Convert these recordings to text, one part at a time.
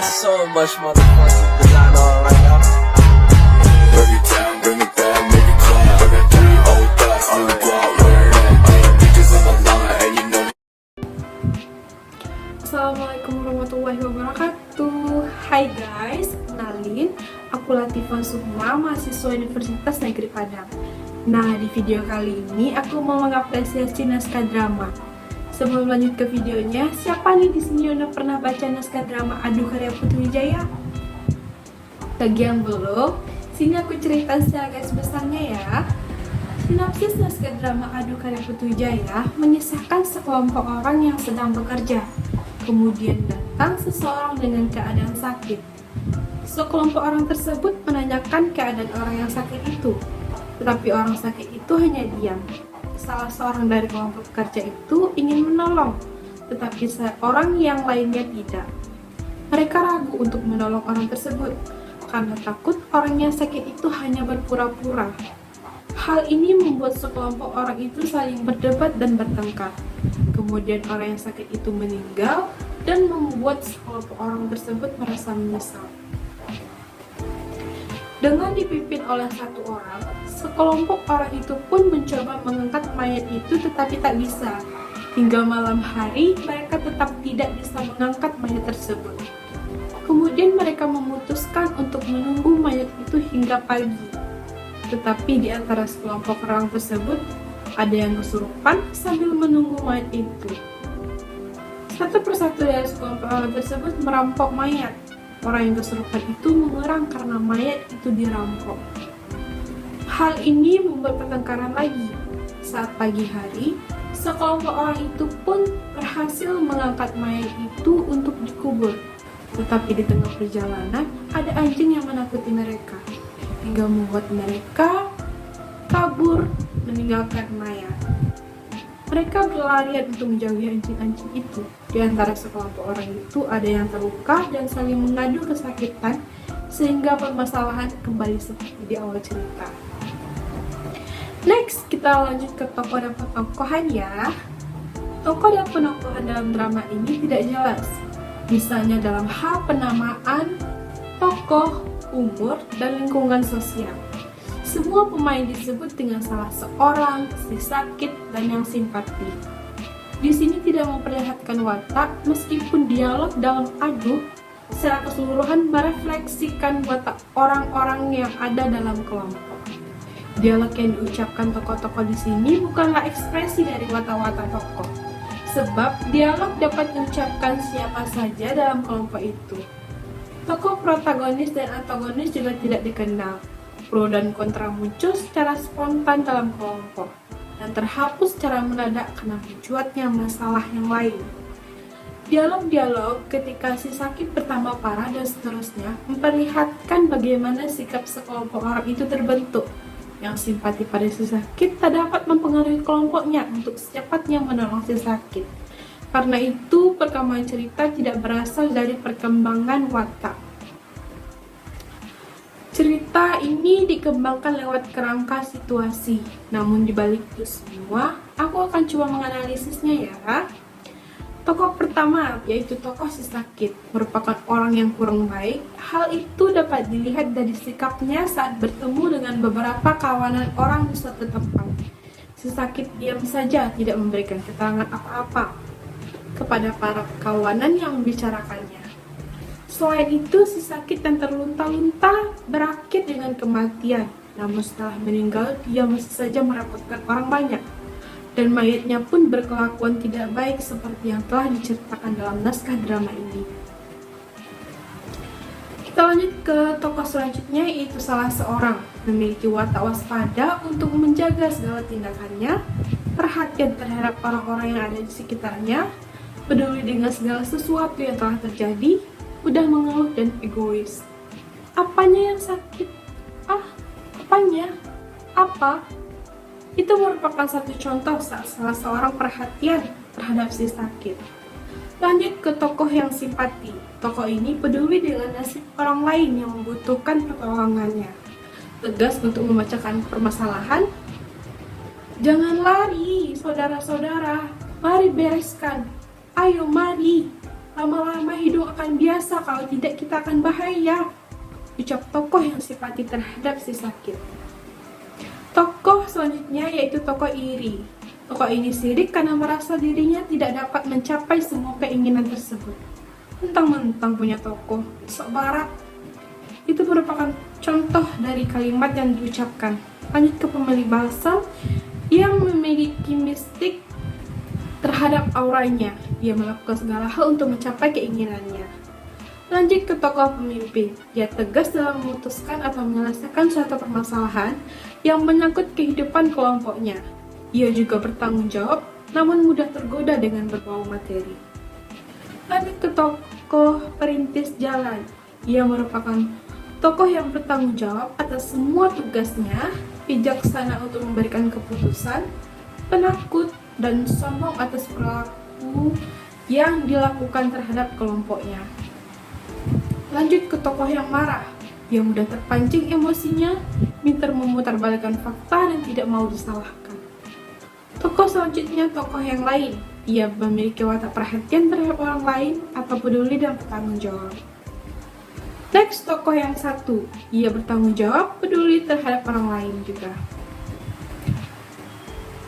So much motherfucking designer right now. Break it down, bring it back, make it clap. I got 3 old thoughts, you go out where that thing. Bitches on the line, and you know. Assalamualaikum warahmatullahi wabarakatuh. Hai guys, kenalin, aku Latifah Sukma, mahasiswa Universitas Negeri Padang. Nah, di video kali ini aku mau mengapresiasi naskah drama. Sebelum lanjut ke videonya, siapa nih di sini udah pernah baca naskah drama Aduh karya Putri Wijaya? Bagi yang belum, sini aku cerita secara garis besarnya ya. Sinopsis naskah drama Aduh karya Putri Wijaya mengisahkan sekelompok orang yang sedang bekerja. Kemudian datang seseorang dengan keadaan sakit. Sekelompok orang tersebut menanyakan keadaan orang yang sakit itu, tetapi orang sakit itu hanya diam. Salah seorang dari kelompok pekerja itu ingin menolong, tetapi seorang yang lainnya tidak. Mereka ragu untuk menolong orang tersebut, karena takut orang yang sakit itu hanya berpura-pura. Hal ini membuat sekelompok orang itu saling berdebat dan bertengkar. Kemudian orang yang sakit itu meninggal dan membuat sekelompok orang tersebut merasa menyesal. Dengan dipimpin oleh satu orang, sekelompok orang itu pun mencoba mengangkat mayat itu tetapi tak bisa. Hingga malam hari, mereka tetap tidak bisa mengangkat mayat tersebut. Kemudian mereka memutuskan untuk menunggu mayat itu hingga pagi. Tetapi di antara sekelompok orang tersebut, ada yang kesurupan sambil menunggu mayat itu. Satu persatu dari sekelompok orang tersebut merampok mayat. Orang yang kesurupan itu mengerang karena mayat itu dirampok. Hal ini membuat pertengkaran lagi. Saat pagi hari, sekelompok orang itu pun berhasil mengangkat mayat itu untuk dikubur. Tetapi di tengah perjalanan, ada anjing yang menakuti mereka, hingga membuat mereka kabur meninggalkan mayat. Mereka berlarian untuk menjauhi anjing-anjing itu. Di antara sekelompok orang itu ada yang terluka dan saling mengadu kesakitan, sehingga permasalahan kembali seperti di awal cerita. Next, kita lanjut ke tokoh dan petokohan ya. Tokoh dan penokohan dalam drama ini tidak jelas. Misalnya dalam hal penamaan, tokoh, umur, dan lingkungan sosial. Semua pemain disebut dengan salah seorang, si sakit, dan yang simpati. Di sini tidak memperlihatkan watak, meskipun dialog dalam Aduh secara keseluruhan merefleksikan watak orang-orang yang ada dalam kelompok. Dialog yang diucapkan tokoh-tokoh di sini bukanlah ekspresi dari watak-watak tokoh, sebab dialog dapat diucapkan siapa saja dalam kelompok itu. Tokoh protagonis dan antagonis juga tidak dikenal. Pro dan kontra muncul secara spontan dalam kelompok dan terhapus secara mendadak karena mencuatnya masalah yang lain. Dialog-dialog ketika si sakit bertambah parah dan seterusnya memperlihatkan bagaimana sikap sekelompok orang itu terbentuk. Yang simpati pada si sakit tak dapat mempengaruhi kelompoknya untuk secepatnya menolong si sakit. Karena itu perkembangan cerita tidak berasal dari perkembangan watak. Cerita ini dikembangkan lewat kerangka situasi. Namun dibalik itu semua, aku akan coba menganalisisnya ya. Tokoh pertama, yaitu tokoh si sakit, merupakan orang yang kurang baik. Hal itu dapat dilihat dari sikapnya saat bertemu dengan beberapa kawanan orang di suatu tempat. Si sakit diam saja, tidak memberikan keterangan apa-apa kepada para kawanan yang membicarakannya. Selain itu, si sakit yang terlunta-lunta berakhir dengan kematian. Namun setelah meninggal, dia masih saja merepotkan orang banyak. Dan mayatnya pun berkelakuan tidak baik seperti yang telah diceritakan dalam naskah drama ini. Kita lanjut ke tokoh selanjutnya, yaitu salah seorang memiliki watak waspada untuk menjaga segala tindakannya, perhatian terhadap orang-orang yang ada di sekitarnya, peduli dengan segala sesuatu yang telah terjadi, mudah mengeluh dan egois. Apanya yang sakit? Apanya? Apa? Itu merupakan satu contoh saat salah seorang perhatian terhadap si sakit. Lanjut ke tokoh yang simpati. Tokoh ini peduli dengan nasib orang lain yang membutuhkan pertolongannya. Tegas untuk memecahkan permasalahan. Jangan lari, saudara-saudara. Mari bereskan. Ayo mari. Lama-lama hidung akan biasa, kalau tidak kita akan bahaya. Ucap tokoh yang simpati terhadap si sakit. Tokoh selanjutnya yaitu tokoh iri. Tokoh ini sirik karena merasa dirinya tidak dapat mencapai semua keinginan tersebut. Mentang-mentang punya tokoh, sok barat. Itu merupakan contoh dari kalimat yang diucapkan. Lanjut ke pemilih bahasa yang memiliki mistik terhadap auranya. Dia melakukan segala hal untuk mencapai keinginannya. Lanjut ke tokoh pemimpin. Dia tegas dalam memutuskan atau menyelesaikan suatu permasalahan yang menyangkut kehidupan kelompoknya. Ia juga bertanggung jawab, namun mudah tergoda dengan berbau materi. Lanjut ke tokoh perintis jalan. Ia merupakan tokoh yang bertanggung jawab atas semua tugasnya, bijaksana untuk memberikan keputusan, penakut, dan sombong atas perilaku yang dilakukan terhadap kelompoknya. Lanjut ke tokoh yang marah. Dia mudah terpancing emosinya, pintar memutarbalikkan fakta dan tidak mau disalahkan. Tokoh selanjutnya tokoh yang lain. Ia memiliki watak perhatian terhadap orang lain atau peduli dan bertanggung jawab. Next, tokoh yang satu. Ia bertanggung jawab, peduli terhadap orang lain juga.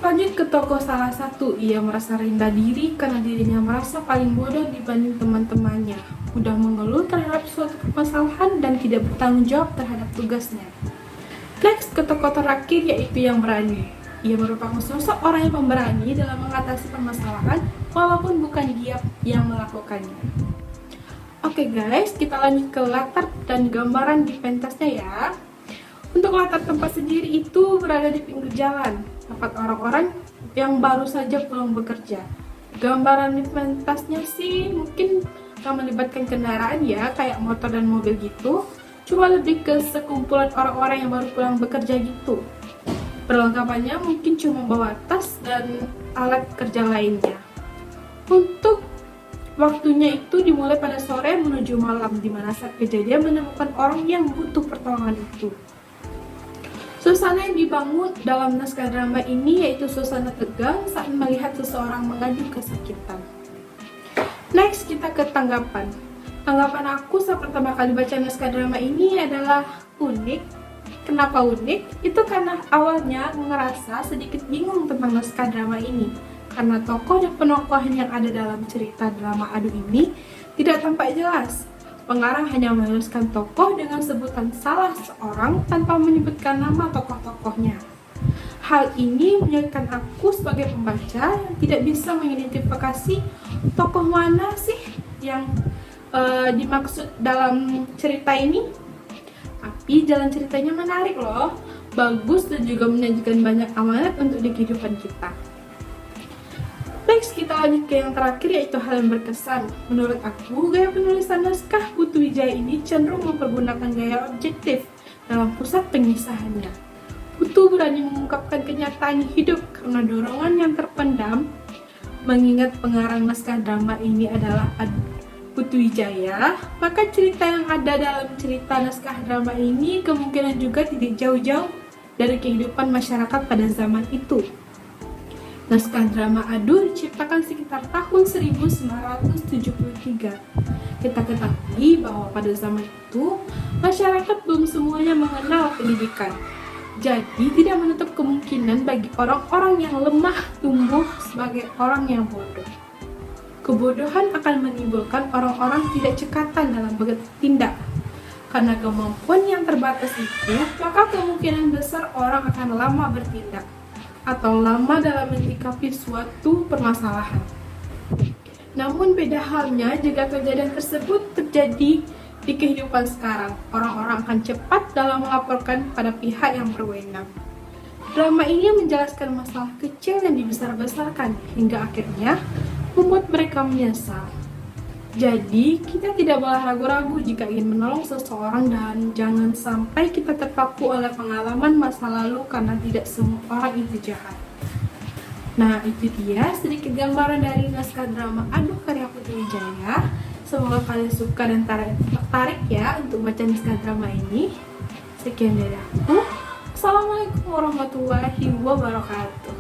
Lanjut ke tokoh salah satu. Ia merasa rendah diri karena dirinya merasa paling bodoh dibanding teman-temannya, mudah mengeluh terhadap suatu permasalahan dan tidak bertanggung jawab terhadap tugasnya. Next, ke tokoh terakhir yaitu yang berani. Ia merupakan sosok orang yang pemberani dalam mengatasi permasalahan walaupun bukan dia yang melakukannya. Oke guys, kita lanjut ke latar dan gambaran di pentasnya ya. Untuk latar tempat sendiri itu berada di pinggir jalan, tempat orang-orang yang baru saja pulang bekerja. Gambaran di pentasnya sih mungkin gak melibatkan kendaraan ya, kayak motor dan mobil gitu. Cuma lebih ke sekumpulan orang-orang yang baru pulang bekerja gitu. Perlengkapannya mungkin cuma bawa tas dan alat kerja lainnya. Untuk waktunya itu dimulai pada sore menuju malam, di mana saat kejadian menemukan orang yang butuh pertolongan itu. Suasana yang dibangun dalam naskah drama ini yaitu suasana tegang saat melihat seseorang mengadu kesakitan. Next, kita ke tanggapan. Tanggapan aku saat pertama kali baca naskah drama ini adalah unik. Kenapa unik? Itu karena awalnya ngerasa sedikit bingung tentang naskah drama ini. Karena tokoh dan penokoh yang ada dalam cerita drama Adu ini tidak tampak jelas. Pengarang hanya menuliskan tokoh dengan sebutan salah seorang tanpa menyebutkan nama tokoh-tokohnya. Hal ini menyulitkan aku sebagai pembaca yang tidak bisa mengidentifikasi tokoh mana sih yang dimaksud dalam cerita ini. Tapi jalan ceritanya menarik loh, bagus dan juga menyajikan banyak amanat untuk di kehidupan kita. Next, kita lanjut ke yang terakhir yaitu hal yang berkesan. Menurut aku, gaya penulisan naskah Putu Wijaya ini cenderung mempergunakan gaya objektif dalam pusat pengisahannya. Putu berani mengungkapkan kenyataan hidup karena dorongan yang terpendam. Mengingat pengarang naskah drama ini adalah Putu Wijaya, maka cerita yang ada dalam cerita naskah drama ini kemungkinan juga tidak jauh-jauh dari kehidupan masyarakat pada zaman itu. Naskah drama Adu diciptakan sekitar tahun 1973. Kita ketahui bahwa pada zaman itu, masyarakat belum semuanya mengenal pendidikan. Jadi, tidak menutup kemungkinan bagi orang-orang yang lemah tumbuh sebagai orang yang bodoh. Kebodohan akan menimbulkan orang-orang tidak cekatan dalam bertindak. Karena kemampuan yang terbatas itu, maka kemungkinan besar orang akan lama bertindak atau lama dalam menyikapi suatu permasalahan. Namun beda halnya jika kejadian tersebut terjadi di kehidupan sekarang. Orang-orang akan cepat dalam melaporkan pada pihak yang berwenang. Drama ini menjelaskan masalah kecil yang dibesar-besarkan hingga akhirnya membuat mereka menyesal. Jadi, kita tidak boleh ragu-ragu jika ingin menolong seseorang dan jangan sampai kita terpaku oleh pengalaman masa lalu karena tidak semua orang itu jahat. Nah, itu dia sedikit gambaran dari naskah drama Adu karya Putu Wijaya. Semoga kalian suka dan tertarik ya untuk baca naskah drama ini. Sekian dari aku. Assalamualaikum warahmatullahi wabarakatuh.